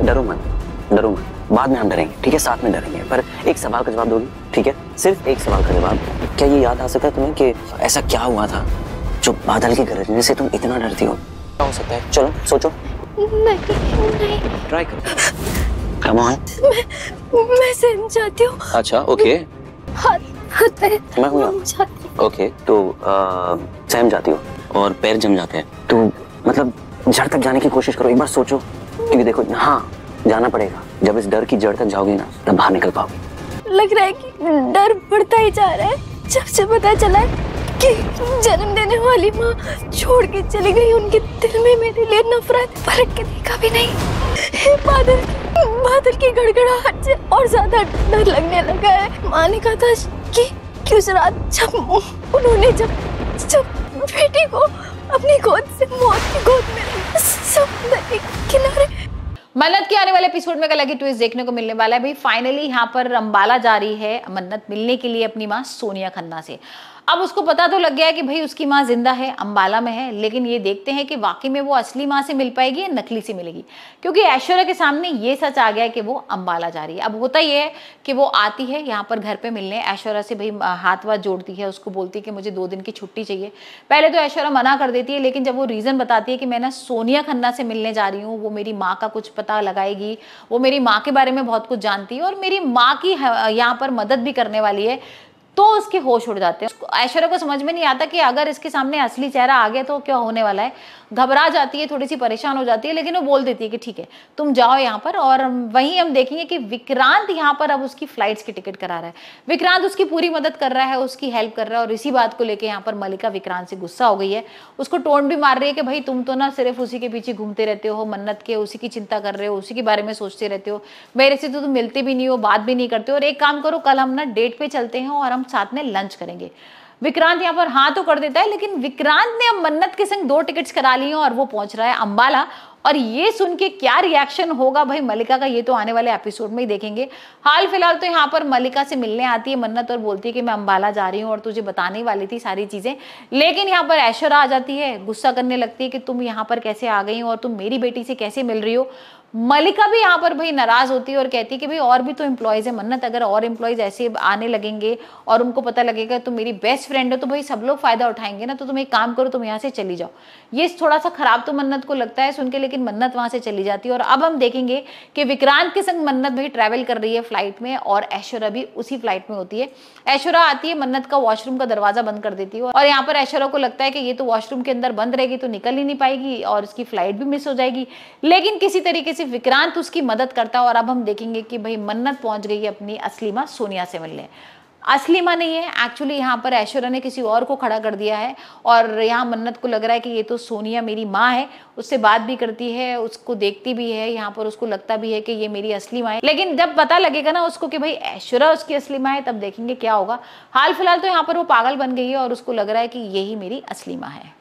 डरो मत, डरो मत, बाद में हम डरेंगे, ठीक है, साथ में डरेंगे, पर एक सवाल का जवाब दोगी, ठीक है, सिर्फ एक सवाल का जवाब। क्या ये याद आ सकता है तुम्हें कि ऐसा क्या हुआ था जो बादल के गरजने से तुम इतना डरती हो? क्या हो सकता है? चलो सोचो। नहीं ट्राई करो। Come on. मैं सहम जाती हूँ। अच्छा ओके, हाथ पैर मैं हूँ ओके, तो सहम जाती हो और पैर जम जाते हैं, तो मतलब जड़ तक जाने की कोशिश करो, एक बार सोचो, क्योंकि देखो हाँ जाना पड़ेगा, जब इस डर की जड़ तक जाओगी ना तब बाहर निकल पाओगे। लग रहा है कि डर बढ़ता ही जा रहा है। जब से पता चला है कि जन्म देने वाली माँ छोड़ के चली गई, उनके दिल में मेरे लिए नफरत, पलट के देखा भी नहीं। बादल की गड़गड़ाहट से और ज्यादा डर लगने लगा है। माँ ने कहा था कि उस रात जब उन्होंने जब बेटी को अपनी गोद से मौत की गोद में समुद्र के किनारे। मन्नत के आने वाले एपिसोड में एक अलग ही ट्विस्ट देखने को मिलने वाला है भाई। फाइनली यहाँ पर अंबाला जा रही है मन्नत मिलने के लिए अपनी माँ सोनिया खन्ना से। अब उसको पता तो लग गया है कि भाई उसकी माँ जिंदा है, अंबाला में है, लेकिन ये देखते हैं कि वाकई में वो असली माँ से मिल पाएगी या नकली से मिलेगी, क्योंकि ऐश्वर्या के सामने ये सच आ गया है कि वो अंबाला जा रही है। अब होता ये है कि वो आती है यहाँ पर घर पे मिलने, ऐश्वर्या से भाई हाथ वाथ जोड़ती है, उसको बोलती है कि मुझे 2 दिन की छुट्टी चाहिए। पहले तो ऐश्वर्या मना कर देती है, लेकिन जब वो रीजन बताती है कि मैं ना सोनिया खन्ना से मिलने जा रही हूँ, वो मेरी माँ का कुछ पता लगाएगी, वो मेरी माँ के बारे में बहुत कुछ जानती है और मेरी माँ की यहाँ पर मदद भी करने वाली है, तो उसके होश उड़ जाते हैं। ऐश्वर्या को समझ में नहीं आता कि अगर इसके सामने असली चेहरा आ गया तो क्या होने वाला है। घबरा जाती है, थोड़ी सी परेशान हो जाती है, लेकिन वो बोल देती है कि ठीक है तुम जाओ यहाँ पर। और वहीं हम देखेंगे कि विक्रांत यहाँ पर अब उसकी फ्लाइट्स की टिकट करा रहा है। विक्रांत उसकी पूरी मदद कर रहा है, उसकी हेल्प कर रहा है, और इसी बात को लेकर यहाँ पर मल्लिका विक्रांत से गुस्सा हो गई है। उसको टोन भी मार रही है कि भाई तुम तो ना सिर्फ उसी के पीछे घूमते रहते हो, मन्नत के उसी की चिंता कर रहे हो, उसी के बारे में सोचते रहते हो, मेरे से तो तुम मिलते भी नहीं हो, बात भी नहीं करते हो, और एक काम करो कल हम ना डेट पे चलते हैं और हम साथ में लंच करेंगे। विक्रांत यहाँ पर हाँ तो कर देता है, लेकिन विक्रांत ने अब मन्नत के संग 2 टिकट्स करा ली हैं और वो पहुंच रहा है अंबाला। और ये सुन के क्या रिएक्शन होगा भाई मल्लिका का, ये तो आने वाले एपिसोड में ही देखेंगे। हाल फिलहाल तो यहाँ पर मल्लिका से मिलने आती है मन्नत और बोलती है कि मैं अंबाला जा रही हूँ और तुझे बताने वाली थी सारी चीजें, लेकिन यहाँ पर ऐश्वर्या आ जाती है, गुस्सा करने लगती है कि तुम यहाँ पर कैसे आ गई हो और तुम मेरी बेटी से कैसे मिल रही हो। मल्लिका भी यहाँ पर भाई नाराज होती है और कहती है कि भाई और भी तो एम्प्लॉयज है मन्नत, अगर और एम्प्लॉयज ऐसे आने लगेंगे और उनको पता लगेगा तुम मेरी बेस्ट फ्रेंड हो तो भाई सब लोग फायदा उठाएंगे ना, तो तुम एक काम करो तुम यहाँ से चली जाओ। ये थोड़ा सा खराब तो मन्नत को लगता है सुन के, लेकिन मन्नत वहां से चली जाती है। और अब हम देखेंगे कि विक्रांत के संग मन्नत भाई ट्रैवल कर रही है फ्लाइट में और ऐश्वर्या भी उसी फ्लाइट में होती है। ऐश्वर्या आती है, मन्नत का वॉशरूम का दरवाजा बंद कर देती है और यहाँ पर ऐश्वर्या को लगता है कि ये तो वॉशरूम के अंदर बंद रहेगी तो निकल ही नहीं पाएगी और इसकी फ्लाइट भी मिस हो जाएगी, लेकिन किसी तरीके से विक्रांत उसकी मदद करता है। और अब हम देखेंगे कि भाई मन्नत पहुंच गई है अपनी असली माँ सोनिया से मिलने। असली माँ नहीं है एक्चुअली, यहाँ पर ऐश्वर्या ने किसी और को खड़ा कर दिया है और यहाँ मन्नत को लग रहा है कि ये तो सोनिया मेरी माँ है, उससे बात भी करती है, उसको देखती भी है, यहाँ पर उसको लगता भी है कि ये मेरी असली माँ है। लेकिन जब पता लगेगा ना उसको कि भाई ऐश्वर्या उसकी असली माँ है, तब देखेंगे क्या होगा। हाल फिलहाल तो यहाँ पर वो पागल बन गई है और उसको लग रहा है कि यही मेरी असली माँ है।